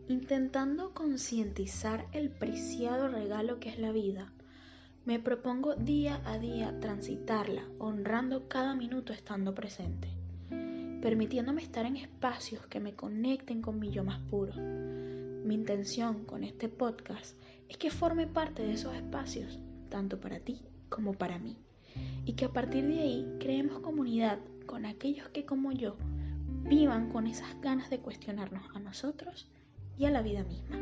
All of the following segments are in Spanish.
Intentando concientizar el preciado regalo que es la vida, me propongo día a día transitarla, honrando cada minuto estando presente, permitiéndome estar en espacios que me conecten con mi yo más puro. Mi intención con este podcast es que forme parte de esos espacios, tanto para ti como para mí, y que a partir de ahí creemos comunidad con aquellos que, como yo, vivan con esas ganas de cuestionarnos a nosotros y a la vida misma.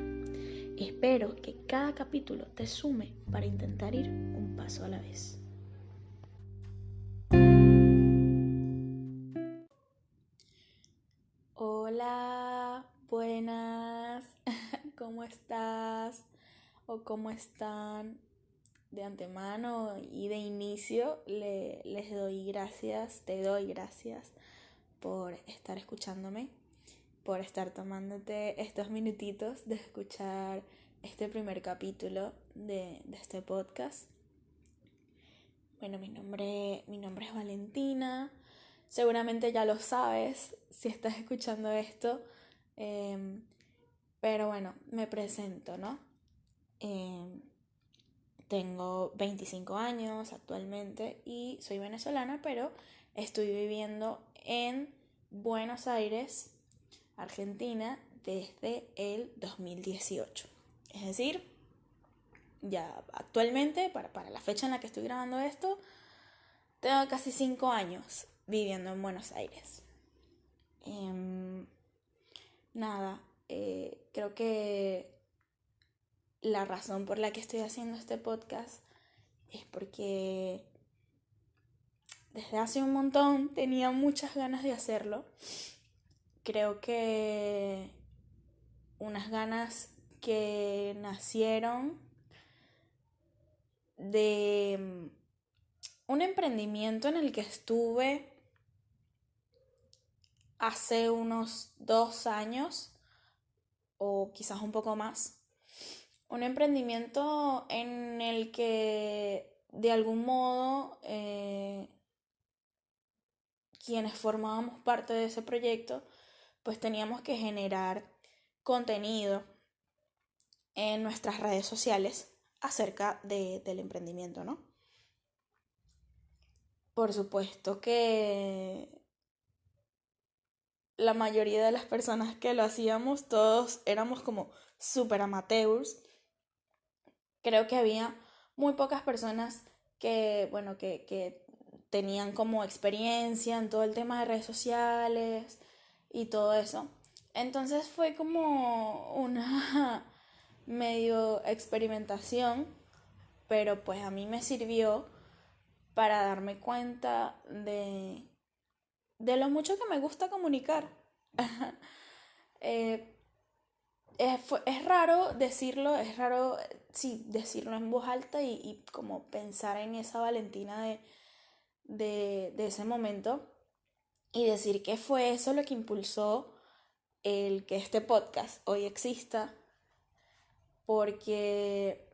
Espero que cada capítulo te sume para intentar ir un paso a la vez. Hola, buenas, ¿cómo estás? ¿O cómo están? De antemano y de inicio les doy gracias, te doy gracias por estar escuchándome, por estar tomándote estos minutitos de escuchar este primer capítulo de este podcast. Bueno, mi nombre es Valentina. Seguramente ya lo sabes si estás escuchando esto. Pero bueno, me presento, ¿no? Tengo 25 años actualmente y soy venezolana, pero estoy viviendo en Buenos Aires, Argentina, desde el 2018. Es decir, ya actualmente, para la fecha en la que estoy grabando esto, tengo casi 5 años viviendo en Buenos Aires. Nada, creo que la razón por la que estoy haciendo este podcast es porque desde hace un montón tenía muchas ganas de hacerlo. Creo que unas ganas que nacieron de un emprendimiento en el que estuve hace unos 2 años o quizás un poco más. Un emprendimiento en el que de algún modo quienes formábamos parte de ese proyecto pues teníamos que generar contenido en nuestras redes sociales acerca del emprendimiento, ¿no? Por supuesto que la mayoría de las personas que lo hacíamos, todos éramos como súper amateurs. Creo que había muy pocas personas que, bueno, que tenían como experiencia en todo el tema de redes sociales y todo eso. Entonces fue como una medio experimentación, pero pues a mí me sirvió para darme cuenta de lo mucho que me gusta comunicar. eh, es raro decirlo, es raro, sí, decirlo en voz alta y como pensar en esa Valentina de ese momento y decir que fue eso lo que impulsó el que este podcast hoy exista, porque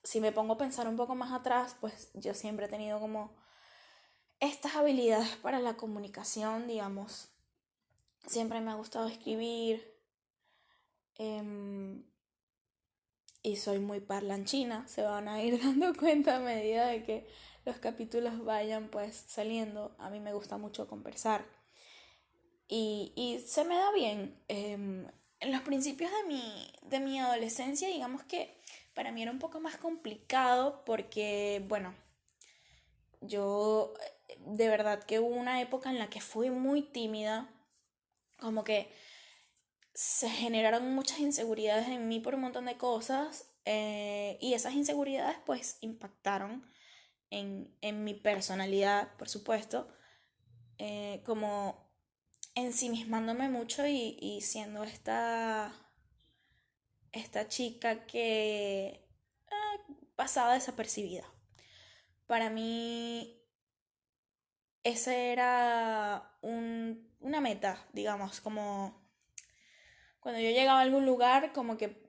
si me pongo a pensar un poco más atrás, pues yo siempre he tenido como estas habilidades para la comunicación, digamos. Siempre me ha gustado escribir eh, y soy muy parlanchina, se van a ir dando cuenta a medida de que los capítulos vayan pues saliendo. A mí me gusta mucho conversar y se me da bien. En los principios de mi adolescencia, digamos que para mí era un poco más complicado porque, bueno, yo de verdad que hubo una época en la que fui muy tímida, como que se generaron muchas inseguridades en mí por un montón de cosas y esas inseguridades pues impactaron en mi personalidad, por supuesto, como ensimismándome mucho y siendo esta chica que pasaba desapercibida. Para mí ese era una meta, digamos, como cuando yo llegaba a algún lugar, como que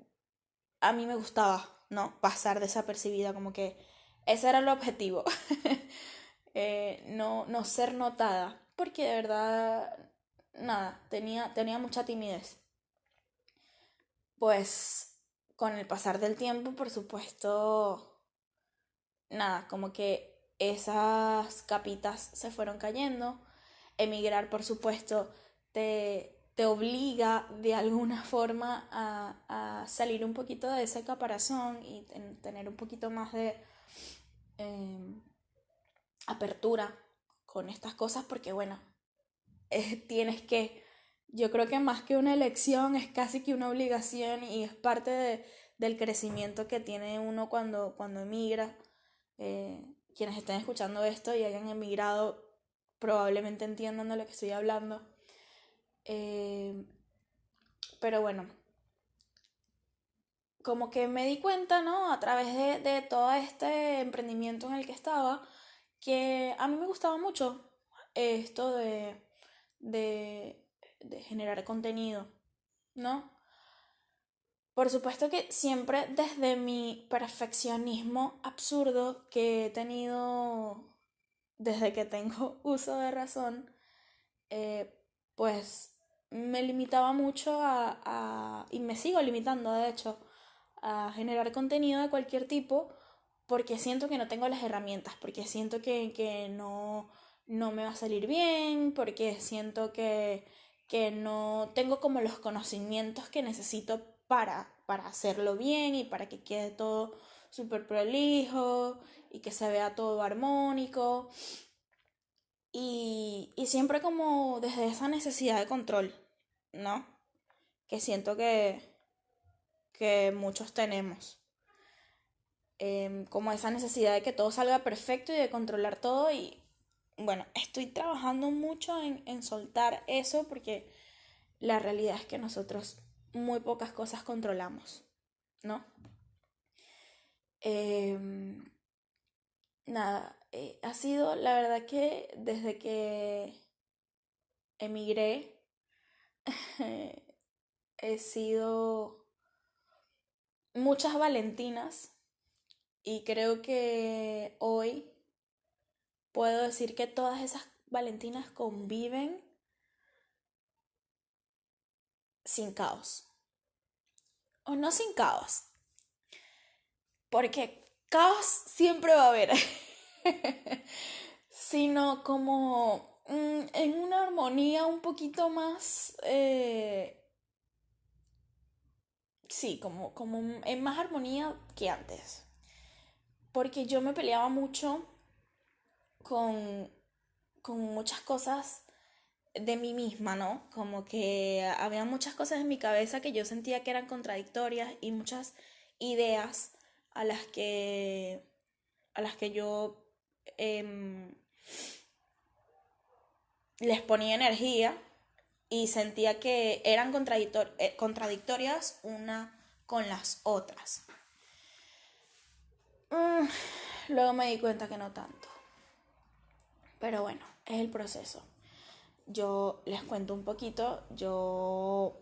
a mí me gustaba, ¿no? Pasar desapercibida, como que ese era el objetivo. No ser notada, porque de verdad, nada, tenía mucha timidez. pues con el pasar del tiempo, por supuesto, nada, como que esas capitas se fueron cayendo. Emigrar, por supuesto, te obliga de alguna forma a salir un poquito de ese caparazón y tener un poquito más de eh, apertura con estas cosas porque, bueno, tienes que, yo creo que más que una elección es casi que una obligación y es parte del crecimiento que tiene uno cuando emigra. Quienes estén escuchando esto y hayan emigrado probablemente entiendan de lo que estoy hablando. Eh, pero bueno, como que me di cuenta, ¿no? A través de todo este emprendimiento en el que estaba, que a mí me gustaba mucho esto de, de generar contenido, ¿no? Por supuesto que siempre desde mi perfeccionismo absurdo que he tenido desde que tengo uso de razón, eh, pues me limitaba mucho y me sigo limitando de hecho, a generar contenido de cualquier tipo porque siento que no tengo las herramientas, porque siento que no me va a salir bien, porque siento que no tengo como los conocimientos que necesito para hacerlo bien y para que quede todo súper prolijo y que se vea todo armónico. Y siempre como desde esa necesidad de control, ¿no? Que siento que muchos tenemos. Como esa necesidad de que todo salga perfecto y de controlar todo. Y bueno, estoy trabajando mucho en soltar eso porque la realidad es que nosotros muy pocas cosas controlamos, ¿no? Em, nada, ha sido la verdad que desde que emigré, he sido muchas Valentinas y creo que hoy puedo decir que todas esas Valentinas conviven sin caos. O no sin caos, porque caos siempre va a haber, sino como en una armonía un poquito más, sí, como en más armonía que antes. Porque yo me peleaba mucho con, con muchas cosas de mí misma, ¿no? Como que había muchas cosas en mi cabeza que yo sentía que eran contradictorias y muchas ideas a las que, a las que yo eh, les ponía energía y sentía que eran contradictorias una con las otras. Mm, Luego me di cuenta que no tanto. Pero bueno, es el proceso. Yo les cuento un poquito. Yo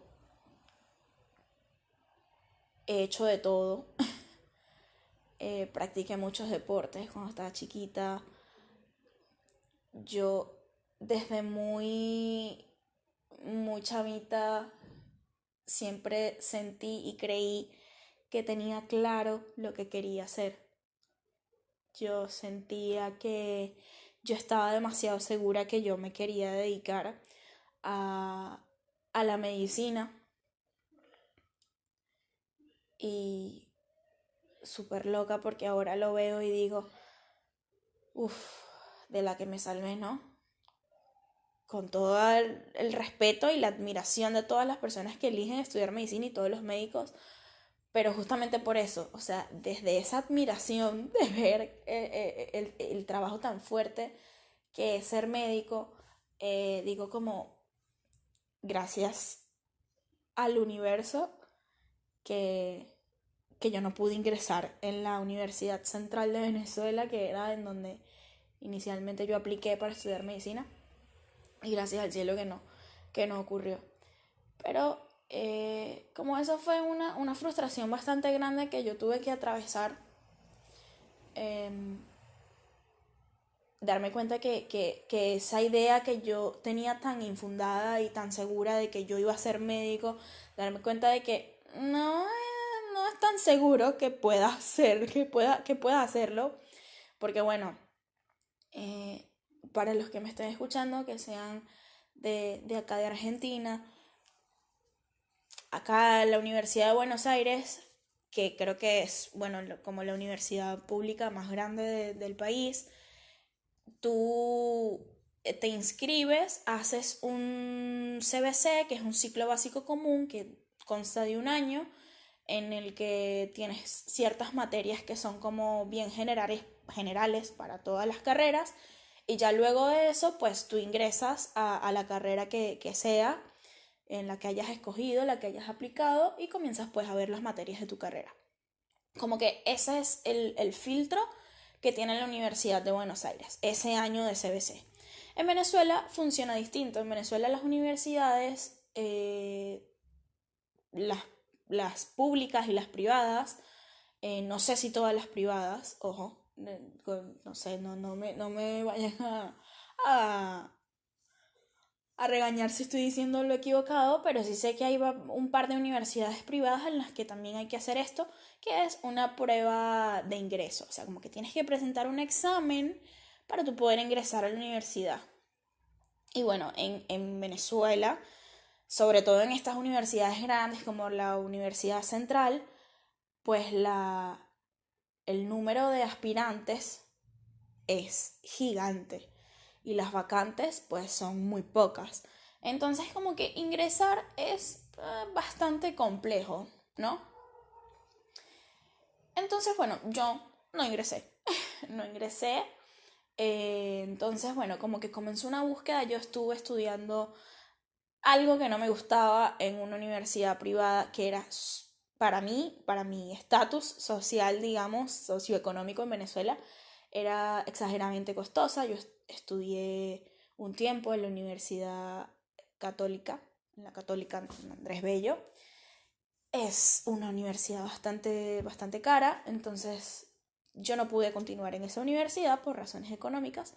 he hecho de todo. Practiqué muchos deportes cuando estaba chiquita. Yo desde muy chavita siempre sentí y creí que tenía claro lo que quería hacer. Yo sentía que yo estaba demasiado segura que yo me quería dedicar a, a la medicina y súper loca porque ahora lo veo y digo, uff, de la que me salvé, ¿no? Con todo el respeto y la admiración de todas las personas que eligen estudiar medicina y todos los médicos, pero justamente por eso, o sea, desde esa admiración de ver el trabajo tan fuerte que es ser médico, digo como gracias al universo que, que yo no pude ingresar en la Universidad Central de Venezuela, que era en donde inicialmente yo apliqué para estudiar medicina, y gracias al cielo que no ocurrió. Pero como eso fue una frustración bastante grande que yo tuve que atravesar, eh, darme cuenta que esa idea que yo tenía tan infundada y tan segura de que yo iba a ser médico, darme cuenta de que no, no es tan seguro que pueda que pueda hacerlo, porque bueno, eh, para los que me estén escuchando, que sean de acá de Argentina, acá en la Universidad de Buenos Aires, que creo que es, bueno, como la universidad pública más grande del país, tú te inscribes, haces un CBC, que es un ciclo básico común, que consta de un año, en el que tienes ciertas materias que son como bien generales para todas las carreras, y ya luego de eso, pues tú ingresas a la carrera que sea, en la que hayas escogido, la que hayas aplicado, y comienzas pues a ver las materias de tu carrera. Como que ese es el filtro que tiene la Universidad de Buenos Aires, ese año de CBC. En Venezuela funciona distinto. En Venezuela las universidades, las, las públicas y las privadas, no sé si todas las privadas, ojo, no sé, no me vayan a, a regañar si estoy diciendo lo equivocado, pero sí sé que hay un par de universidades privadas en las que también hay que hacer esto, que es una prueba de ingreso. O sea, como que tienes que presentar un examen para tu poder ingresar a la universidad. Y bueno, en Venezuela, sobre todo en estas universidades grandes como la Universidad Central, pues el número de aspirantes es gigante y las vacantes pues son muy pocas. Entonces como que ingresar es bastante complejo, ¿no? Entonces bueno, yo no ingresé, no ingresé. Entonces bueno, como que comenzó una búsqueda, yo estuve estudiando algo que no me gustaba en una universidad privada que era para mi estatus social, digamos, socioeconómico en Venezuela, era exageradamente costosa. Yo estudié un tiempo en la Universidad Católica, en la Católica Andrés Bello. Es una universidad bastante cara, entonces yo no pude continuar en esa universidad por razones económicas.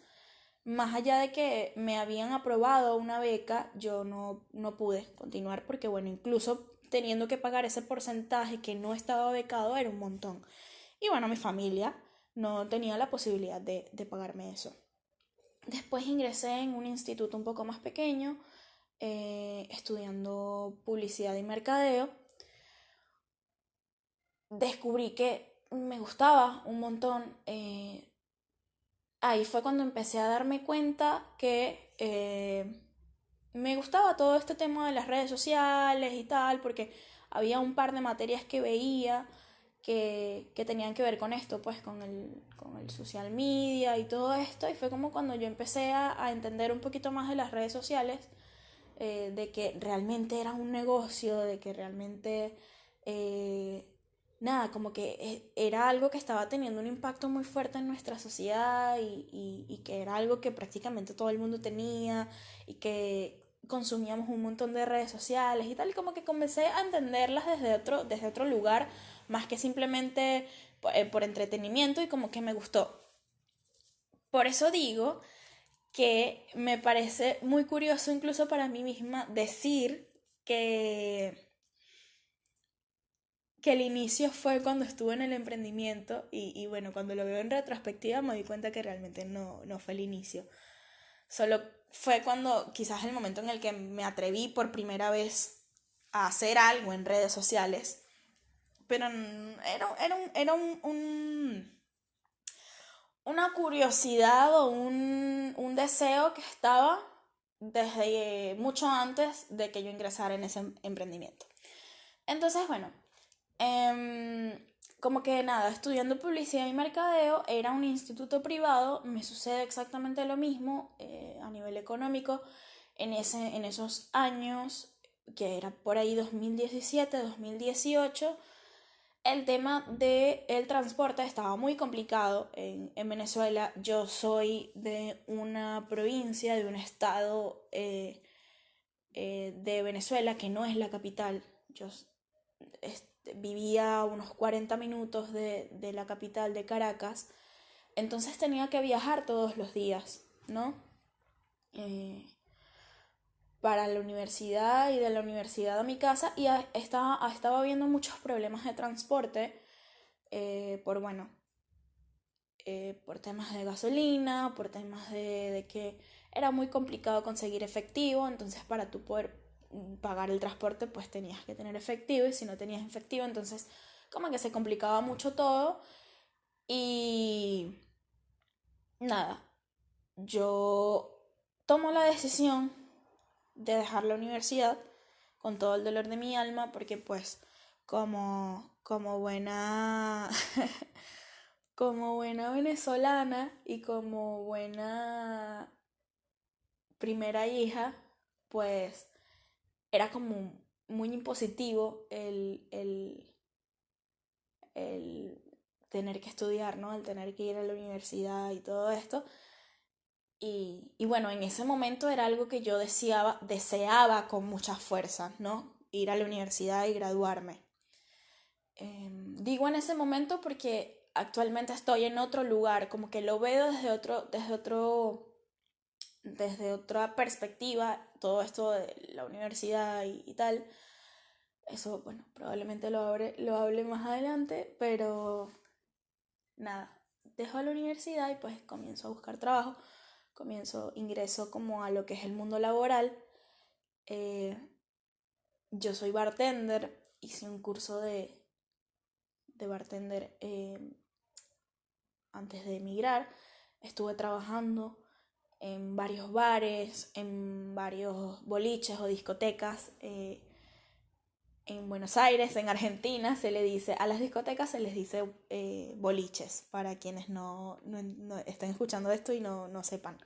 Más allá de que me habían aprobado una beca, yo no pude continuar porque, bueno, incluso teniendo que pagar ese porcentaje que no estaba becado era un montón. Y bueno, mi familia no tenía la posibilidad de pagarme eso. Después ingresé en un instituto un poco más pequeño, estudiando publicidad y mercadeo. Descubrí que me gustaba un montón. Ahí fue cuando empecé a darme cuenta que me gustaba todo este tema de las redes sociales y tal, porque había un par de materias que veía que tenían que ver con esto, pues con el social media y todo esto, y fue como cuando yo empecé a entender un poquito más de las redes sociales, de que realmente era un negocio, de que realmente, eh, nada, como que era algo que estaba teniendo un impacto muy fuerte en nuestra sociedad y que era algo que prácticamente todo el mundo tenía y que consumíamos un montón de redes sociales y tal, y como que comencé a entenderlas desde otro lugar, más que simplemente por entretenimiento, y como que me gustó. Por eso digo que me parece muy curioso incluso para mí misma decir que, que el inicio fue cuando estuve en el emprendimiento y bueno, cuando lo veo en retrospectiva me di cuenta que realmente no fue el inicio. Solo fue cuando quizás el momento en el que me atreví por primera vez a hacer algo en redes sociales, pero era una curiosidad o un deseo que estaba desde mucho antes de que yo ingresara en ese emprendimiento. Entonces, bueno, em, como que nada, estudiando publicidad y mercadeo, era un instituto privado, me sucede exactamente lo mismo a nivel económico en esos años, que era por ahí 2017, 2018. El tema del transporte estaba muy complicado en Venezuela. Yo soy de una provincia, de un estado de Venezuela que no es la capital. Yo vivía a unos 40 minutos de la capital de Caracas, entonces tenía que viajar todos los días, ¿no? Eh, para la universidad y de la universidad a mi casa y estaba habiendo muchos problemas de transporte bueno, por temas de gasolina, por temas de que era muy complicado conseguir efectivo, entonces para tú poder pagar el transporte pues tenías que tener efectivo y si no tenías efectivo entonces como que se complicaba mucho todo y nada, yo tomo la decisión de dejar la universidad con todo el dolor de mi alma porque pues como buena como buena venezolana y como buena primera hija, pues era como muy impositivo el tener que estudiar, ¿no? El tener que ir a la universidad y todo esto. Y bueno, en ese momento era algo que yo deseaba con mucha fuerza, ¿no? Ir a la universidad y graduarme. Digo en ese momento porque actualmente estoy en otro lugar, como que lo veo desde otra perspectiva, todo esto de la universidad y tal. Eso, bueno, probablemente lo hable más adelante, pero nada, dejo la universidad y pues comienzo a buscar trabajo, ingreso como a lo que es el mundo laboral. Eh, yo soy bartender, hice un curso de bartender antes de emigrar, estuve trabajando en varios bares, en varios boliches o discotecas. En Buenos Aires, en Argentina, se le dice, a las discotecas se les dice boliches, para quienes no estén escuchando esto y no sepan.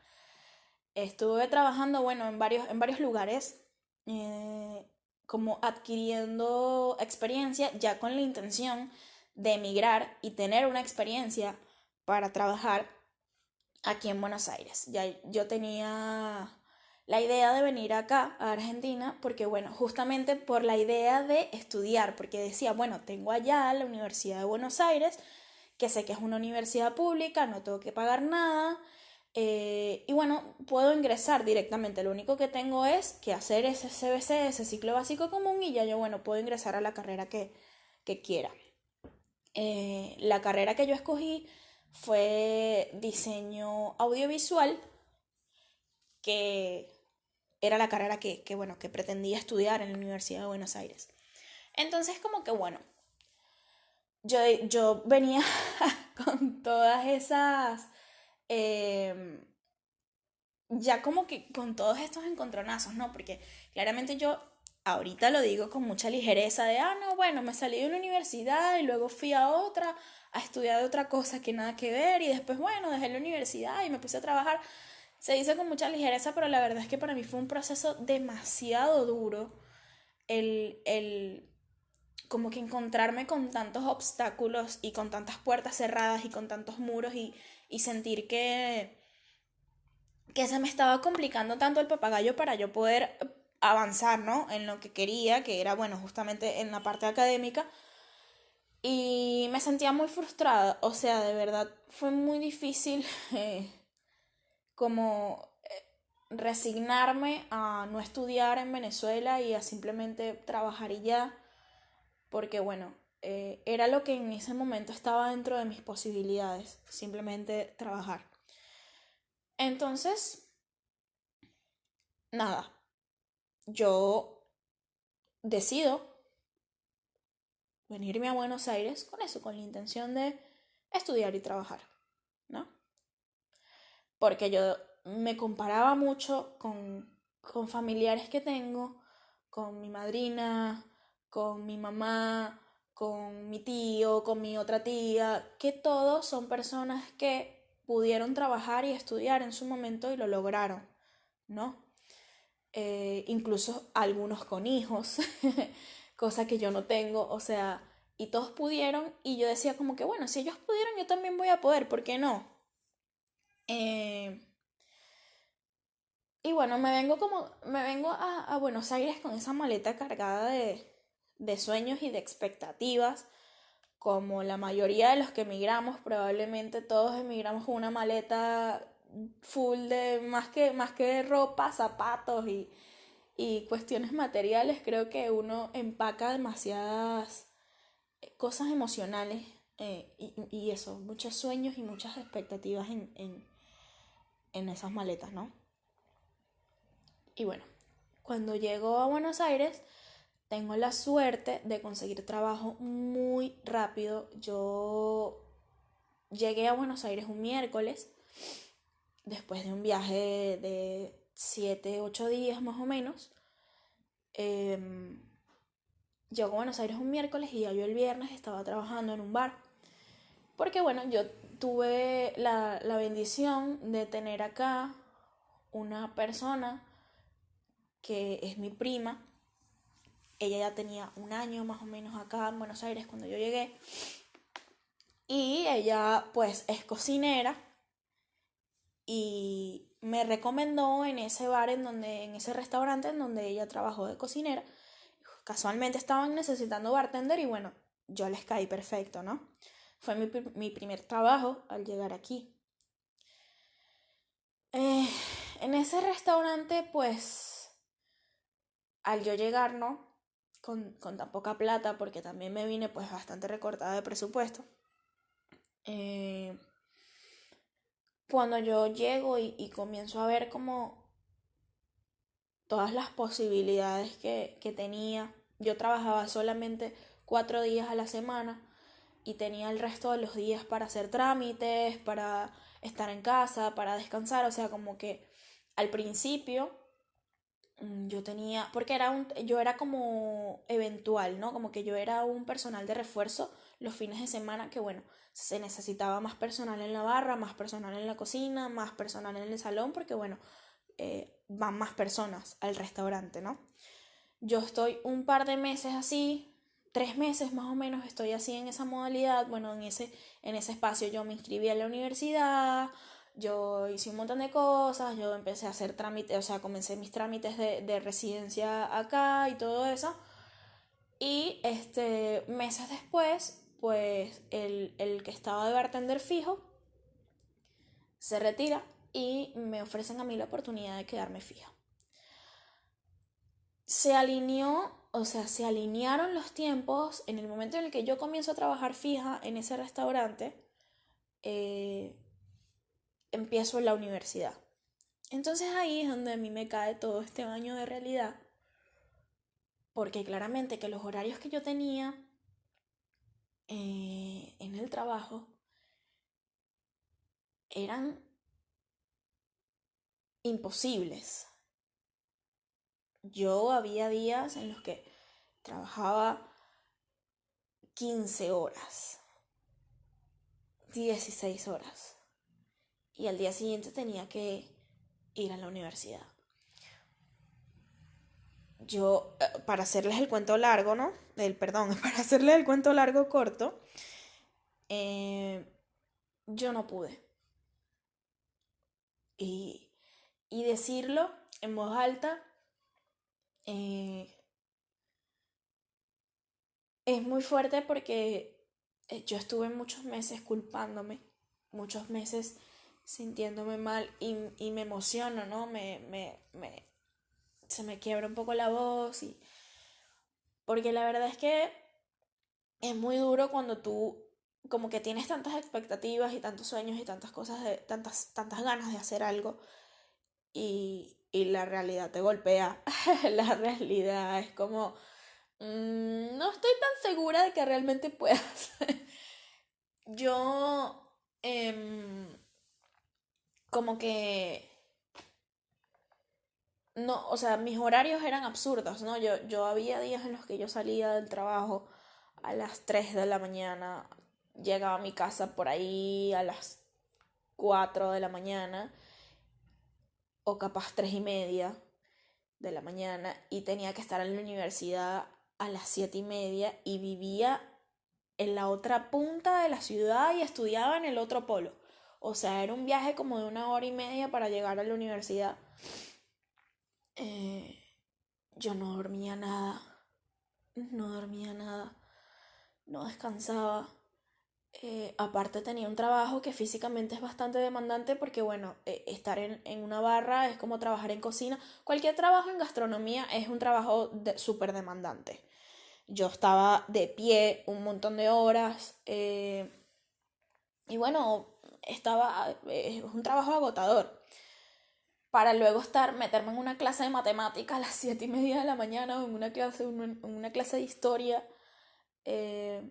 Estuve trabajando, bueno, en varios lugares, eh, como adquiriendo experiencia, ya con la intención de emigrar y tener una experiencia para trabajar aquí en Buenos Aires. Ya yo tenía la idea de venir acá a Argentina porque, bueno, justamente por la idea de estudiar, porque decía, bueno, tengo allá la Universidad de Buenos Aires, que sé que es una universidad pública, no tengo que pagar nada, y bueno, puedo ingresar directamente, lo único que tengo es que hacer ese CBC, ese ciclo básico común, y ya yo, bueno, puedo ingresar a la carrera que quiera. La carrera que yo escogí fue diseño audiovisual, que era la carrera bueno, que pretendía estudiar en la Universidad de Buenos Aires. Entonces, como que bueno, yo venía con todas esas, eh, ya como que con todos estos encontronazos, ¿no? Porque claramente yo ahorita lo digo con mucha ligereza de, no, bueno, me salí de una universidad y luego fui a otra a estudiar otra cosa que nada que ver y después, bueno, dejé la universidad y me puse a trabajar. Se dice con mucha ligereza, pero la verdad es que para mí fue un proceso demasiado duro el como que encontrarme con tantos obstáculos y con tantas puertas cerradas y con tantos muros y sentir que se me estaba complicando tanto el papagayo para yo poder avanzar, ¿no? En lo que quería, que era, bueno, justamente en la parte académica. Y me sentía muy frustrada, o sea, de verdad, fue muy difícil como resignarme a no estudiar en Venezuela y a simplemente trabajar y ya, porque bueno, era lo que en ese momento estaba dentro de mis posibilidades, simplemente trabajar. Entonces, nada, yo decido venirme a Buenos Aires con eso, con la intención de estudiar y trabajar, ¿no? Porque yo me comparaba mucho con familiares que tengo, con mi madrina, con mi mamá, con mi tío, con mi otra tía, que todos son personas que pudieron trabajar y estudiar en su momento y lo lograron, ¿no? Incluso algunos con hijos, cosa que yo no tengo, o sea, y todos pudieron y yo decía como que bueno, si ellos pudieron yo también voy a poder, ¿por qué no? Eh, y bueno, me vengo a Buenos Aires con esa maleta cargada de sueños y de expectativas, como la mayoría de los que emigramos, probablemente todos emigramos con una maleta full de más que ropa, zapatos y cuestiones materiales, creo que uno empaca demasiadas cosas emocionales y eso, muchos sueños y muchas expectativas en esas maletas, ¿no? Y bueno, cuando llego a Buenos Aires, tengo la suerte de conseguir trabajo muy rápido. Yo llegué a Buenos Aires un miércoles, después de un viaje de 7 8 días más o menos. Eh, Llego a Buenos Aires un miércoles y ya yo el viernes estaba trabajando en un bar. Porque bueno, yo tuve la bendición de tener acá una persona que es mi prima. Ella ya tenía un año más o menos acá en Buenos Aires cuando yo llegué. Y ella pues es cocinera y me recomendó en ese bar en ese restaurante en donde ella trabajó de cocinera. Casualmente estaban necesitando bartender y bueno, yo les caí perfecto, ¿no? Fue mi primer trabajo al llegar aquí. Eh, en ese restaurante, pues, al yo llegar, ¿no? Con tan poca plata, porque también me vine pues bastante recortada de presupuesto. Eh, Cuando yo llego y comienzo a ver como todas las posibilidades que tenía, yo trabajaba solamente 4 días a la semana y tenía el resto de los días para hacer trámites, para estar en casa, para descansar, o sea, como que al principio yo tenía, porque yo era como eventual, ¿no? Como que yo era un personal de refuerzo los fines de semana, que bueno, se necesitaba más personal en la barra, más personal en la cocina, más personal en el salón, porque bueno, van más personas al restaurante, ¿no? Yo estoy un par de meses así, 3 meses más o menos estoy así en esa modalidad, bueno, en ese espacio yo me inscribí a la universidad, yo hice un montón de cosas, yo empecé a hacer trámites, o sea, comencé mis trámites de residencia acá y todo eso. Y meses después, pues el que estaba de bartender fijo se retira y me ofrecen a mí la oportunidad de quedarme fija. Se alineó, o sea, se alinearon los tiempos en el momento en el que yo comienzo a trabajar fija en ese restaurante, eh, empiezo en la universidad. Entonces ahí es donde a mí me cae todo este baño de realidad, porque claramente que los horarios que yo tenía en el trabajo eran imposibles. Yo había días en los que trabajaba 15 horas, 16 horas, y al día siguiente tenía que ir a la universidad. Yo, para hacerles el cuento largo, ¿no? Perdón, para hacerles el cuento largo corto, eh, yo no pude. Y, y decirlo en voz alta eh, es muy fuerte porque yo estuve muchos meses culpándome, muchos meses sintiéndome mal y me emociono, ¿no? Se me quiebra un poco la voz porque la verdad es que es muy duro cuando tú como que tienes tantas expectativas y tantos sueños y tantas cosas, tantas ganas de hacer algo y la realidad te golpea. La realidad es como, no estoy tan segura de que realmente puedas. Yo, como que, no, o sea, mis horarios eran absurdos, ¿no? Yo había días en los que yo salía del trabajo a las 3 de la mañana, llegaba a mi casa por ahí a las 4 de la mañana, o capaz 3:30 de la mañana, y tenía que estar en la universidad a las 7:30 y vivía en la otra punta de la ciudad y estudiaba en el otro polo. O sea, era un viaje como de 1 hora y media para llegar a la universidad. Eh, yo no dormía nada, no dormía nada, no descansaba. Aparte tenía un trabajo que físicamente es bastante demandante porque, bueno, estar en una barra es como trabajar en cocina. Cualquier trabajo en gastronomía es un trabajo súper demandante. Yo estaba de pie un montón de horas y bueno, es un trabajo agotador. Para luego meterme en una clase de matemáticas a las 7:30 de la mañana o en una clase de historia. eh,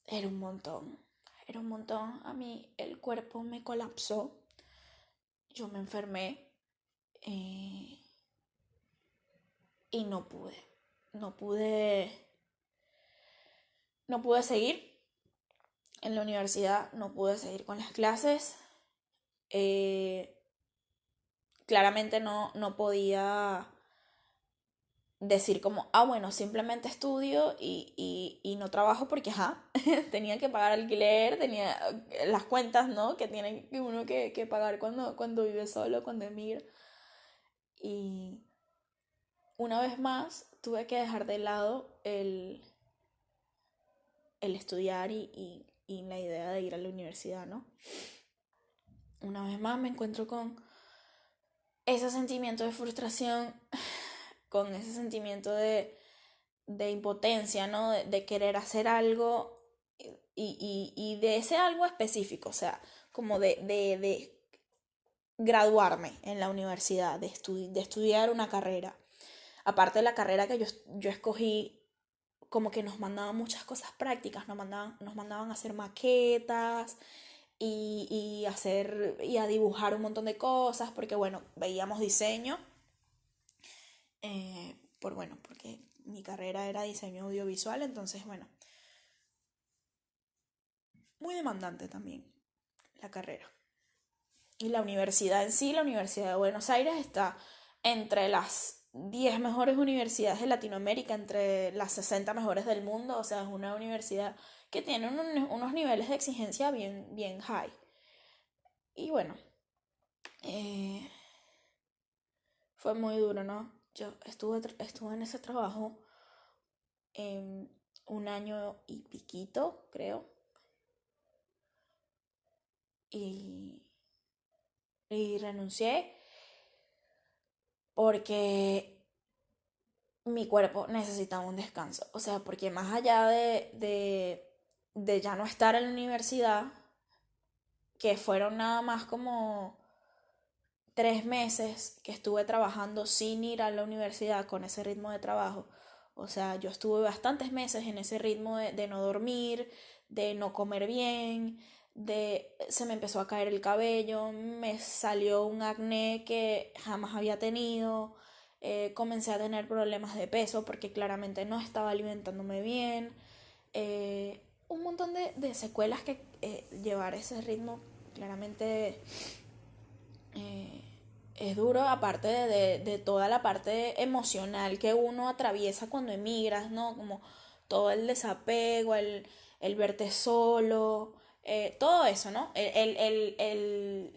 Era un montón, era un montón. A mí el cuerpo me colapsó, yo me enfermé eh, y no pude, no pude seguir en la universidad, no pude seguir con las clases. Eh, Claramente no podía decir como, bueno, simplemente estudio y no trabajo porque, ajá, tenía que pagar alquiler, tenía las cuentas, ¿no? Que tiene uno que pagar cuando vive solo, cuando emigra. Y una vez más tuve que dejar de lado el estudiar y la idea de ir a la universidad, ¿no? Una vez más me encuentro con ese sentimiento de frustración, con ese sentimiento de impotencia, ¿no? De querer hacer algo y de ese algo específico, o sea, como de graduarme en la universidad, de estudiar una carrera. Aparte de la carrera que yo escogí, como que nos mandaban muchas cosas prácticas, nos mandaban a hacer maquetas y a dibujar un montón de cosas, porque bueno, veíamos diseño, porque mi carrera era diseño audiovisual, entonces bueno, muy demandante también la carrera. Y la universidad en sí, la Universidad de Buenos Aires, está entre las 10 mejores universidades de Latinoamérica, entre las 60 mejores del mundo, o sea, es una universidad que tiene unos niveles de exigencia bien, bien high. Y bueno, eh, fue muy duro, ¿no? Yo estuve en ese trabajo un año y piquito, creo, y, y renuncié porque mi cuerpo necesitaba un descanso. O sea, porque más allá de ya no estar en la universidad, que fueron nada más como 3 meses que estuve trabajando sin ir a la universidad con ese ritmo de trabajo. O sea, yo estuve bastantes meses en ese ritmo de no dormir, de no comer bien, se me empezó a caer el cabello, me salió un acné que jamás había tenido, comencé a tener problemas de peso porque claramente no estaba alimentándome bien, un montón de secuelas que llevar ese ritmo claramente eh, es duro, aparte de toda la parte emocional que uno atraviesa cuando emigras, ¿no? Como todo el desapego, el verte solo, todo eso, ¿no? El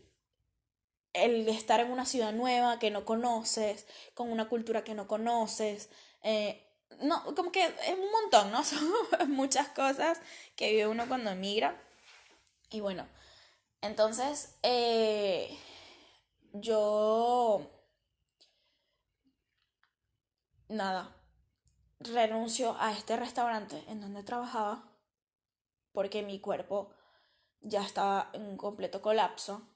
estar en una ciudad nueva que no conoces, con una cultura que no conoces, no, como que es un montón, ¿no? Son muchas cosas que vive uno cuando emigra. Y bueno, entonces, yo, nada, renuncio a este restaurante en donde trabajaba porque mi cuerpo ya estaba en un completo colapso.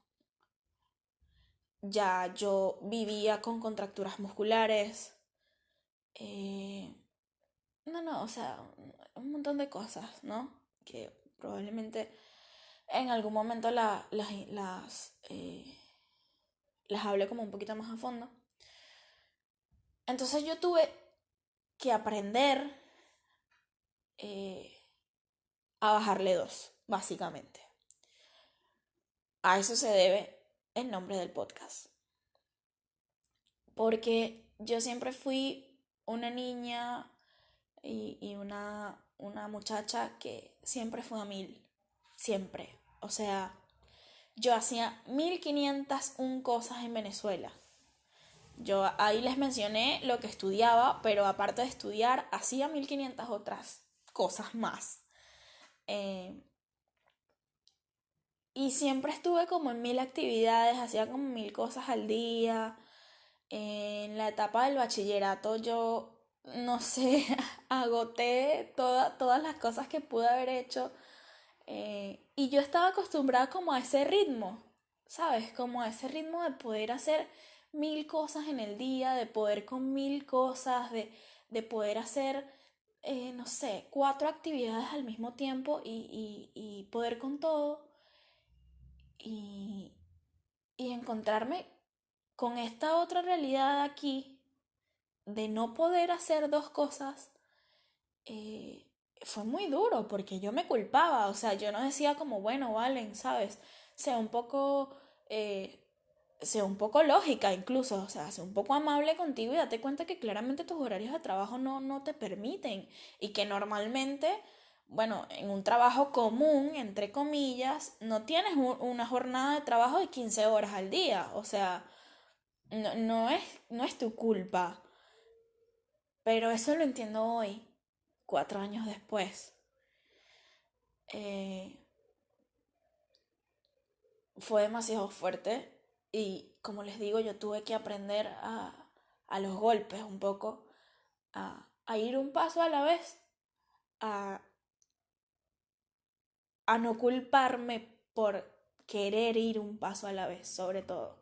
Ya yo vivía con contracturas musculares. eh, no, o sea, un montón de cosas, ¿no? Que probablemente en algún momento las hable como un poquito más a fondo. Entonces yo tuve que aprender eh, a bajarle dos, básicamente. A eso se debe el nombre del podcast. Porque yo siempre fui una niña y una muchacha que siempre fue a mil. Siempre. O sea, yo hacía 1501 cosas en Venezuela. Yo ahí les mencioné lo que estudiaba, pero aparte de estudiar, hacía 1500 otras cosas más. y siempre estuve como en mil actividades, hacía como mil cosas al día. En la etapa del bachillerato yo, no sé, agoté todas las cosas que pude haber hecho. Y yo estaba acostumbrada como a ese ritmo, ¿sabes? Como a ese ritmo de poder hacer mil cosas en el día, de poder con mil cosas, de poder hacer, no sé, cuatro actividades al mismo tiempo y poder con todo y, y encontrarme con esta otra realidad aquí de no poder hacer dos cosas. eh, Fue muy duro porque yo me culpaba, o sea, yo no decía como, bueno, Valen, ¿sabes? Sea un poco, eh, sea un poco lógica incluso, o sea, sea un poco amable contigo y date cuenta que claramente tus horarios de trabajo no te permiten y que normalmente, bueno, en un trabajo común, entre comillas, no tienes una jornada de trabajo de 15 horas al día, o sea, no es tu culpa, pero eso lo entiendo hoy, 4 años después. Eh, Fue demasiado fuerte y como les digo, yo tuve que aprender a los golpes un poco, a ir un paso a la vez, a, a no culparme por querer ir un paso a la vez, sobre todo.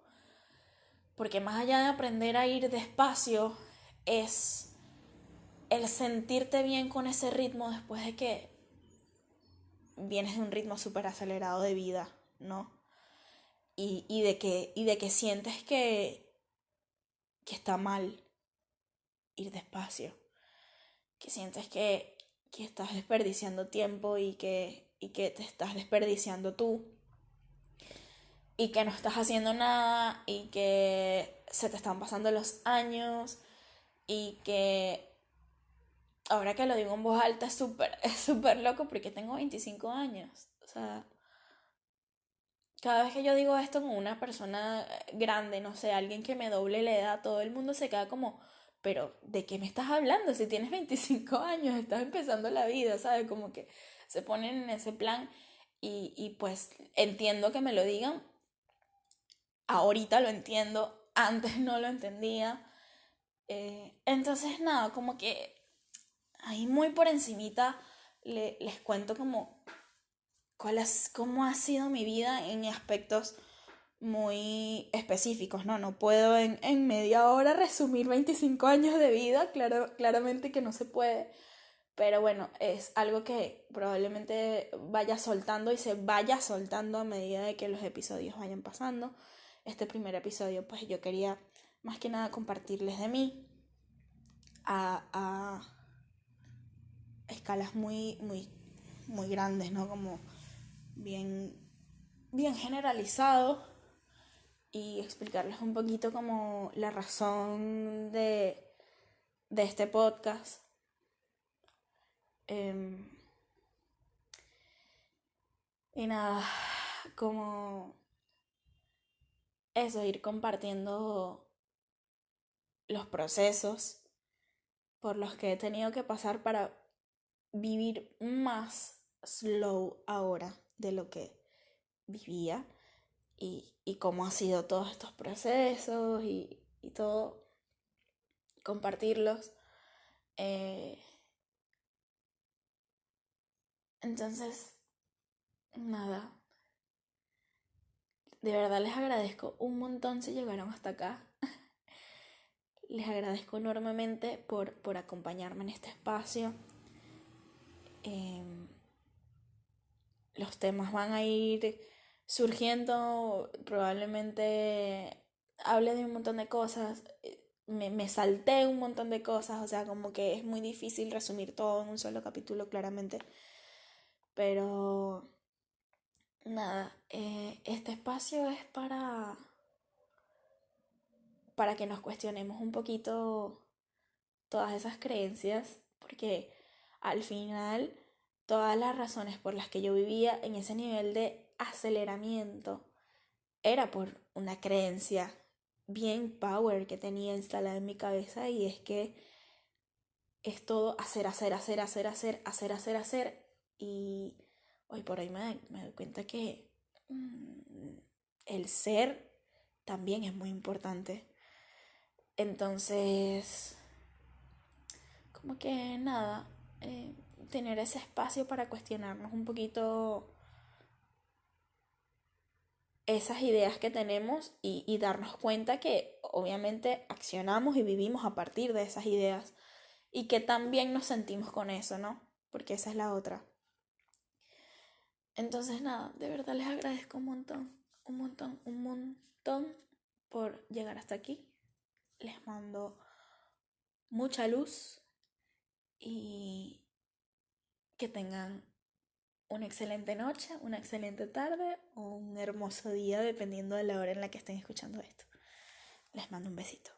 Porque más allá de aprender a ir despacio, es el sentirte bien con ese ritmo después de que vienes de un ritmo súper acelerado de vida, ¿no? Y de que sientes que está mal ir despacio, que sientes que estás desperdiciando tiempo y que te estás desperdiciando tú y que no estás haciendo nada y que se te están pasando los años y que ahora que lo digo en voz alta es súper loco porque tengo 25 años. O sea, cada vez que yo digo esto con una persona grande, no sé, alguien que me doble la edad, todo el mundo se queda como, pero ¿de qué me estás hablando? Si tienes 25 años, estás empezando la vida, ¿sabes? Como que se ponen en ese plan y pues entiendo que me lo digan, ahorita lo entiendo, antes no lo entendía. Entonces nada, como que ahí muy por encimita les cuento como cómo ha sido mi vida en aspectos muy específicos, ¿no? No puedo en media hora resumir 25 años de vida, claramente que no se puede, pero bueno, es algo que probablemente vaya soltando y se vaya soltando a medida de que los episodios vayan pasando. Este primer episodio, pues yo quería más que nada compartirles de mí a escalas muy grandes, ¿no? Como bien, bien generalizado y explicarles un poquito como la razón de este podcast. Eh, y nada, como eso, ir compartiendo los procesos por los que he tenido que pasar para vivir más slow ahora de lo que vivía y cómo han sido todos estos procesos y todo, compartirlos. Eh, entonces, nada, de verdad les agradezco un montón si llegaron hasta acá. Les agradezco enormemente por acompañarme en este espacio. Eh, los temas van a ir surgiendo, probablemente hable de un montón de cosas, me salté un montón de cosas, o sea, como que es muy difícil resumir todo en un solo capítulo, claramente, pero nada, este espacio es para que nos cuestionemos un poquito todas esas creencias, porque al final todas las razones por las que yo vivía en ese nivel de aceleramiento era por una creencia bien power que tenía instalada en mi cabeza y es que es todo hacer y hoy por hoy me doy cuenta que el ser también es muy importante. Entonces, como que nada, tener ese espacio para cuestionarnos un poquito esas ideas que tenemos y darnos cuenta que obviamente accionamos y vivimos a partir de esas ideas y que también nos sentimos con eso, ¿no? Porque esa es la otra. Entonces nada, de verdad les agradezco un montón por llegar hasta aquí. Les mando mucha luz y que tengan una excelente noche, una excelente tarde o un hermoso día dependiendo de la hora en la que estén escuchando esto. Les mando un besito.